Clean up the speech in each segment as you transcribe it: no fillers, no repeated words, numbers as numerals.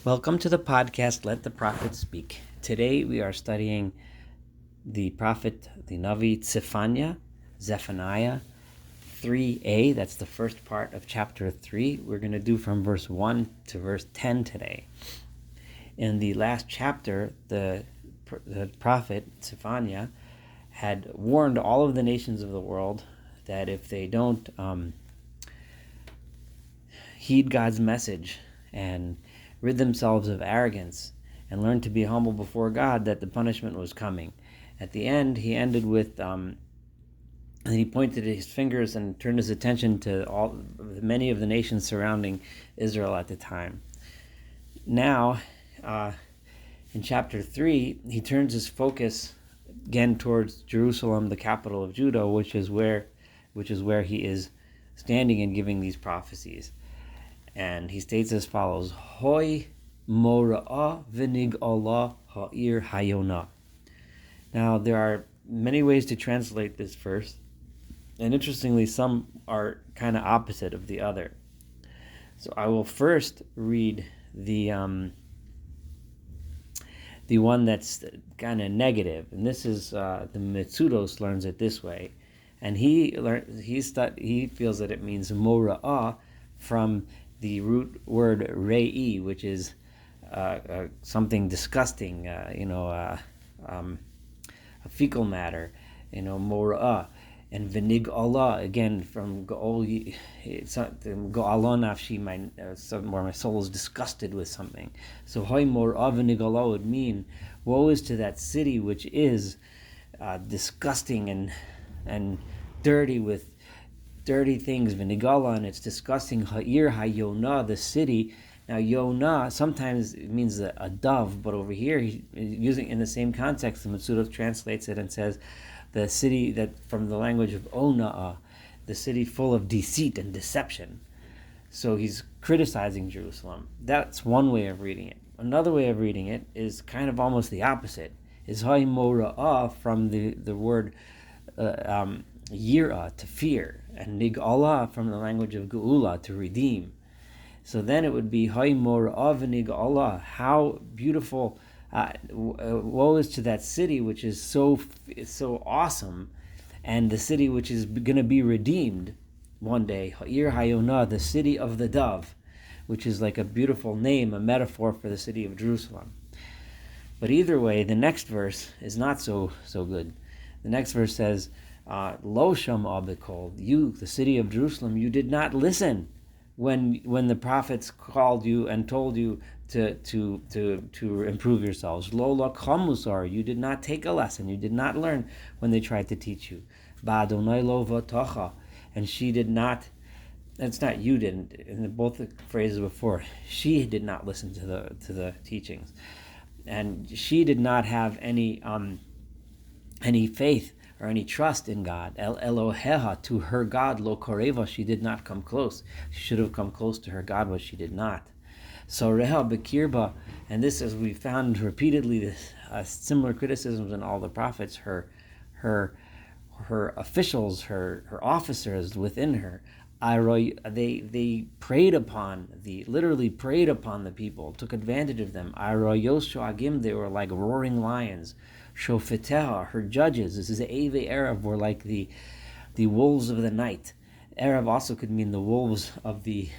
Welcome to the podcast, Let the Prophet Speak. Today we are studying the prophet, the Navi Zephaniah 3a. That's the first part of chapter 3. We're going to do from verse 1 to verse 10 today. In the last chapter, the prophet Zephaniah had warned all of the nations of the world that if they don't heed God's message and rid themselves of arrogance and learn to be humble before God, that the punishment was coming. At the end, he ended with, and he pointed his fingers and turned his attention to many of the nations surrounding Israel at the time. Now, in chapter 3, he turns his focus again towards Jerusalem, the capital of Judah, which is where he is standing and giving these prophecies. And he states as follows: Hoi mora'ah v'nig Allah ha'ir hayonah. Now, there are many ways to translate this verse, and interestingly, some are kind of opposite of the other. So I will first read the one that's kind of negative, and this is the Mitsudos learns it this way, and he feels that it means mora'ah from the root word rei, which is something disgusting, a fecal matter, mora'ah. And v'nig Allah, again, from go'al nafshi, where my soul is disgusted with something. So hoy mora'ah v'nig Allah would mean, woe is to that city which is disgusting and dirty with dirty things, v'nigala, and it's disgusting. Ha'ir hayonah, the city. Now, Yonah sometimes it means a dove, but over here, he's using in the same context. The Mitsudos translates it and says, the city that from the language of Ona'ah, the city full of deceit and deception. So he's criticizing Jerusalem. That's one way of reading it. Another way of reading it is kind of almost the opposite. Is ha'imora'ah from the word yirah, to fear, and nig'ala from the language of geula, to redeem. So then it would be ha'imora'ah v'nig'ala. How beautiful! Woe is to that city which is so awesome, and the city which is going to be redeemed one day. Ha'ir hayonah, the city of the dove, which is like a beautiful name, a metaphor for the city of Jerusalem. But either way, the next verse is not so good. The next verse says, Lo sham'a b'kol, you, the city of Jerusalem, you did not listen when the prophets called you and told you to improve yourselves. Lo lakam musar, you did not take a lesson, you did not learn when they tried to teach you. Ba'adonai lo v'tocha, and she did not. It's not you didn't. In both the phrases before, she did not listen to the teachings, and she did not have any faith or any trust in God. El Eloheha, to her God, lo koreva, she did not come close. She should have come close to her God, but she did not. So reha bekirba, and this, as we found repeatedly, similar criticisms in all the prophets, her officials, her officers within her, they preyed upon literally preyed upon the people, took advantage of them. They were like roaring lions. Shofeteha, her judges, this is Eve Erev, were like the wolves of the night. Erev also could mean the wolves of the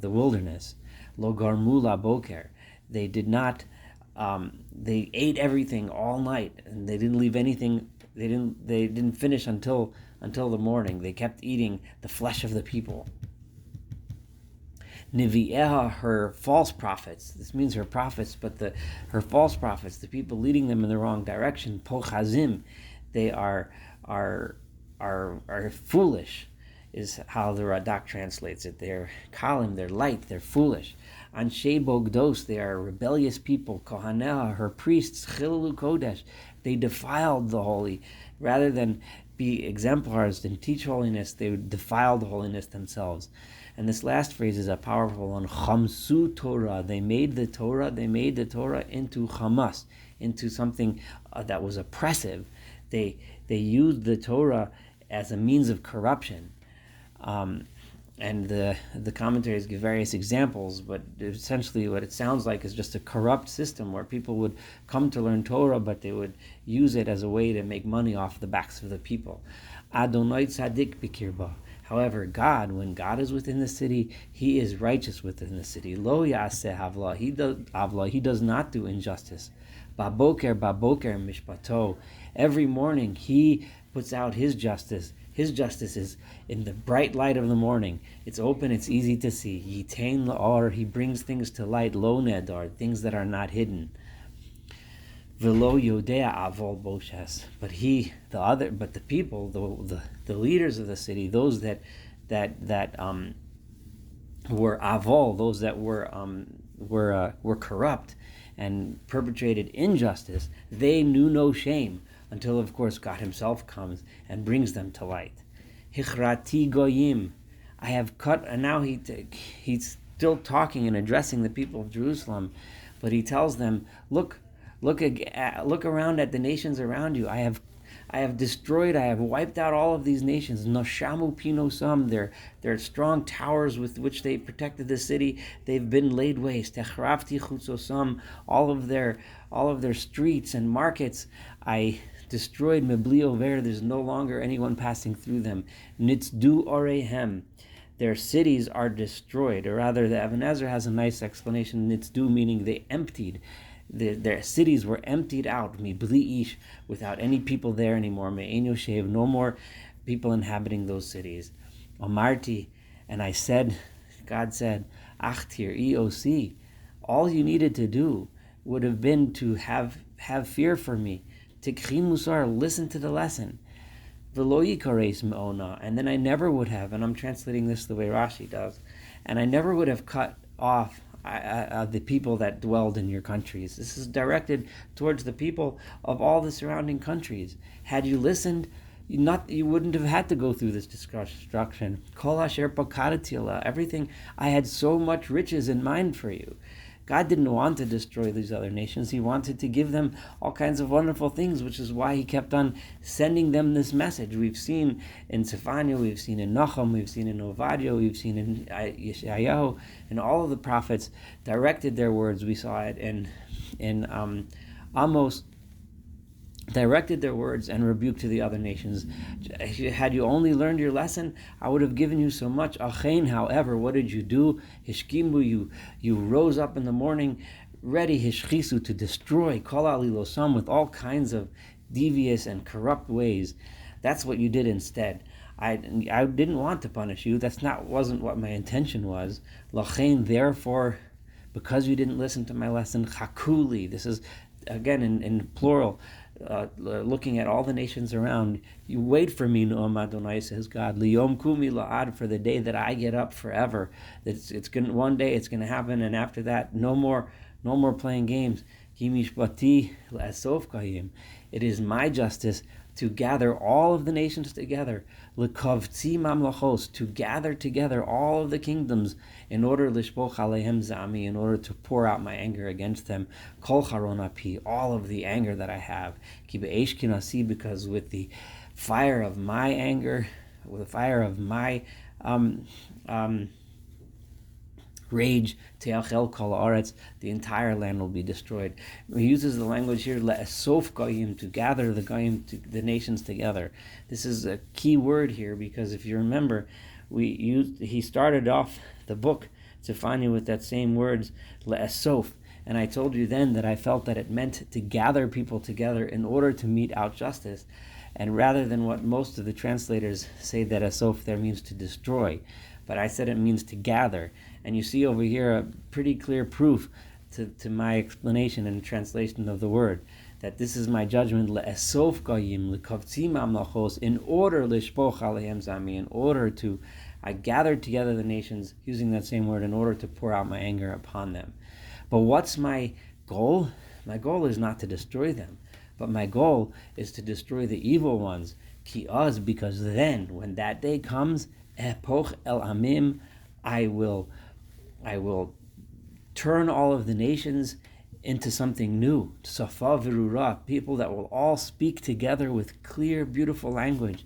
wilderness. Lo garmula boker, they did not. They ate everything all night, and they didn't leave anything. They didn't finish until the morning. They kept eating the flesh of the people. Nivi'eha, her false prophets. This means her prophets, but her false prophets, the people leading them in the wrong direction. Pochazim, they are foolish, is how the Radak translates it. They're kalim, they're light, they're foolish. Anshe bogdos, they are rebellious people. Kohaneha, her priests, chilalu kodesh, they defiled the holy. Rather than be exemplars and teach holiness, they defiled the holiness themselves. And this last phrase is a powerful one. Chamsu Torah. They made the Torah into chamas, into something that was oppressive. They used the Torah as a means of corruption. and the commentaries give various examples, but essentially what it sounds like is just a corrupt system where people would come to learn Torah, but they would use it as a way to make money off the backs of the people. Adonai tzaddik b'kirba. However, God, when God is within the city, He is righteous within the city. Lo yaseh havla. He does not do injustice. Baboker mishpato. Every morning He puts out His justice. His justice is in the bright light of the morning. It's open, it's easy to see. Yitain la'or. He brings things to light. Lo nedar. Things that are not hidden. Velo yodea avol boshes. But the people, the leaders of the city, those that were avol, those that were corrupt and perpetrated injustice, they knew no shame until, of course, God Himself comes and brings them to light. Hichrati goyim. I have cut, and now he's still talking and addressing the people of Jerusalem, but he tells them, look around at the nations around you. I have destroyed, I have wiped out all of these nations. Noshamu pinosam, their strong towers with which they protected the city, they've been laid waste. Techravti chutzosam, all of their streets and markets, I destroyed. Mebli over, there's no longer anyone passing through them. Nitzdu orehem, their cities are destroyed. Or rather, the Even Ezra has a nice explanation. Nitzdu meaning they emptied. Their cities were emptied out, mibli ish, without any people there anymore. Me'en yoshev, no more people inhabiting those cities. Amarti, and I said, God said, achtir, EOC, all you needed to do would have been to have fear for me. Tikchi musar, listen to the lesson. V'lo yikares me'ona, and then I never would have, and I'm translating this the way Rashi does, and I never would have cut off the people that dwelled in your countries. This is directed towards the people of all the surrounding countries. Had you listened, you wouldn't have had to go through this destruction. Kol asher pakadati ala, everything, I had so much riches in mind for you. God didn't want to destroy these other nations. He wanted to give them all kinds of wonderful things, which is why He kept on sending them this message. We've seen in Zephaniah, we've seen in Nahum, we've seen in Ovadia, we've seen in Yeshayahu, and all of the prophets directed their words. We saw it in Amos, directed their words and rebuked to the other nations. Had you only learned your lesson, I would have given you so much. Achein, however, what did you do? Hishkimu, you rose up in the morning, ready, hishchisu, to destroy, kol alilosam, with all kinds of devious and corrupt ways. That's what you did instead. I didn't want to punish you. Wasn't what my intention was. Lachein, therefore, because you didn't listen to my lesson, chakuli. This is again in plural. Looking at all the nations around, you wait for me, Noam Adonai, says God. Liyom kumi la'ad, for the day that I get up forever. It's going one day it's going to happen, and after that, no more playing games. Ki mishpati la'asof kayim. It is my justice to gather all of the nations together, l'kavtzi mamlachos, to gather together all of the kingdoms, in order lishpoch aleihem zami, in order to pour out my anger against them, kol charon api, all of the anger that I have, ki be'esh kinasi, because with the fire of my anger, with the fire of my rage, te'achel kol haaretz, the entire land will be destroyed. He uses the language here, le'esof goyim, to gather the goyim, the nations together. This is a key word here, because if you remember, he started off the book Zephaniah with that same words, le'esof, and I told you then that I felt that it meant to gather people together in order to mete out justice, and rather than what most of the translators say that esof there means to destroy, but I said it means to gather. And you see over here a pretty clear proof to my explanation and translation of the word, that this is my judgment, le'esof goyim, l'kavtzi mamlachos, in order lishpoch aleihem zami, in order to, I gathered together the nations, using that same word, in order to pour out my anger upon them. But what's my goal? My goal is not to destroy them, but my goal is to destroy the evil ones. Ki az, because then, when that day comes, epoch el amim, I will turn all of the nations into something new. Safa v'rura, people that will all speak together with clear, beautiful language.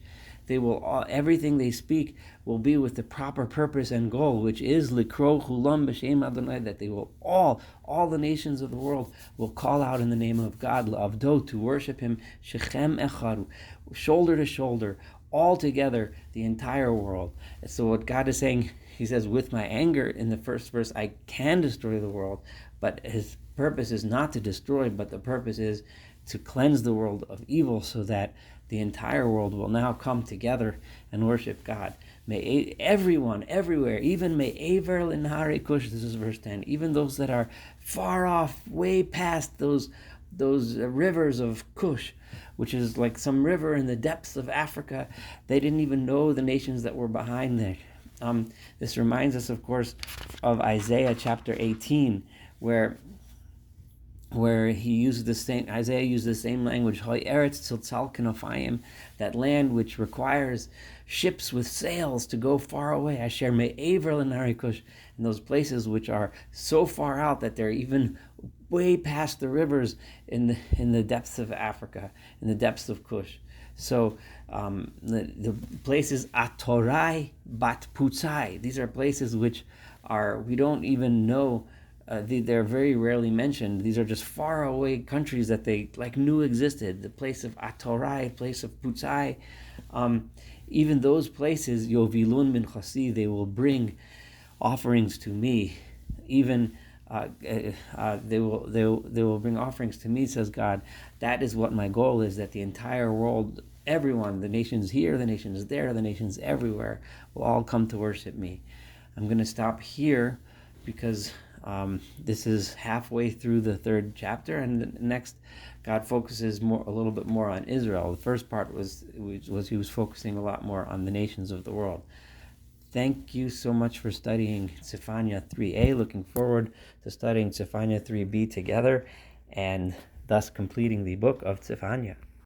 they will everything they speak will be with the proper purpose and goal, which is likro chulam b'shem Adonai, that they will all the nations of the world will call out in the name of God, la'avdo, to worship Him, shechem echad, shoulder to shoulder, all together, the entire world. And so what God is saying, He says, with my anger in the first verse, I can destroy the world, but His purpose is not to destroy, but the purpose is to cleanse the world of evil, so that the entire world will now come together and worship God. May everyone, everywhere, even may Aver Linhare Kush, this is verse 10, even those that are far off, way past those rivers of Kush, which is like some river in the depths of Africa. They didn't even know the nations that were behind there. This reminds us, of course, of Isaiah chapter 18, where he used the same, Isaiah used the same language, that land which requires ships with sails to go far away. Asher me'aver l'narikush, in those places which are so far out that they're even way past the rivers in the depths of Africa, in the depths of Kush. So the places Atorai Bat Putzai, these are places which are, we don't even know, they're very rarely mentioned. These are just far away countries that they knew existed. The place of Atorai, place of Putzai, even those places, Yovilun min Chasi, they will bring offerings to me. Even they will bring offerings to me, says God. That is what my goal is, that the entire world, everyone, the nations here, the nations there, the nations everywhere, will all come to worship me. I'm going to stop here because this is halfway through the third chapter, and the next, God focuses a little bit more on Israel. The first part was he was focusing a lot more on the nations of the world. Thank you so much for studying Zephaniah 3a. Looking forward to studying Zephaniah 3b together, and thus completing the book of Zephaniah.